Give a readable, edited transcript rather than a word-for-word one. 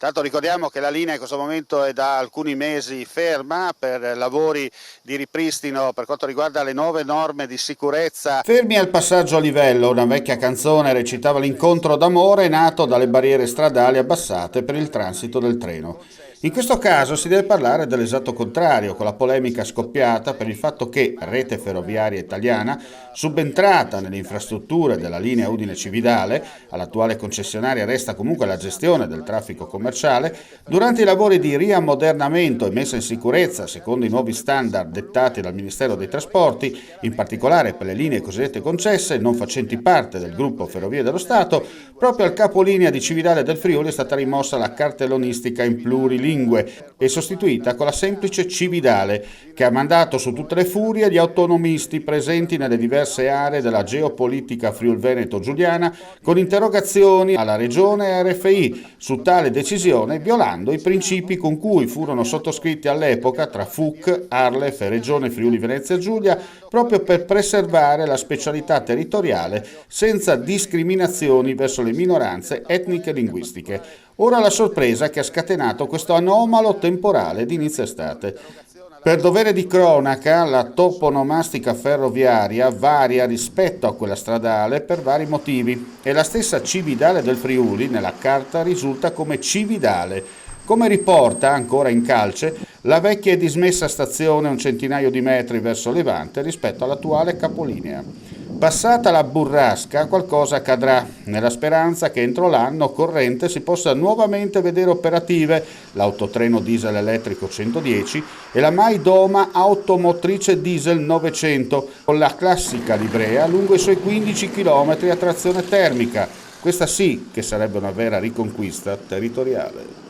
Tanto ricordiamo che la linea in questo momento è da alcuni mesi ferma per lavori di ripristino per quanto riguarda le nuove norme di sicurezza. Fermi al passaggio a livello, una vecchia canzone recitava l'incontro d'amore nato dalle barriere stradali abbassate per il transito del treno. In questo caso si deve parlare dell'esatto contrario, con la polemica scoppiata per il fatto che Rete Ferroviaria Italiana, subentrata nelle infrastrutture della linea Udine-Cividale, all'attuale concessionaria resta comunque la gestione del traffico commerciale, durante i lavori di riammodernamento e messa in sicurezza secondo i nuovi standard dettati dal Ministero dei Trasporti, in particolare per le linee cosiddette concesse non facenti parte del gruppo Ferrovie dello Stato, proprio al capolinea di Cividale del Friuli è stata rimossa la cartellonistica in plurilingue e sostituita con la semplice Cividale, che ha mandato su tutte le furie gli autonomisti presenti nelle diverse aree della geopolitica friul-veneto-giuliana con interrogazioni alla Regione e RFI su tale decisione, violando i principi con cui furono sottoscritti all'epoca tra FUC, Arlef e Regione Friuli-Venezia Giulia, proprio per preservare la specialità territoriale senza discriminazioni verso le minoranze etniche e linguistiche. Ora la sorpresa che ha scatenato questo anomalo temporale di inizio estate. Per dovere di cronaca, la toponomastica ferroviaria varia rispetto a quella stradale per vari motivi e la stessa Cividale del Friuli nella carta risulta come Cividale. Come riporta, ancora in calce, la vecchia e dismessa stazione un centinaio di metri verso levante rispetto all'attuale capolinea. Passata la burrasca qualcosa accadrà, nella speranza che entro l'anno corrente si possa nuovamente vedere operative l'autotreno diesel elettrico 110 e la mai doma automotrice diesel 900 con la classica livrea lungo i suoi 15 km a trazione termica. Questa sì che sarebbe una vera riconquista territoriale.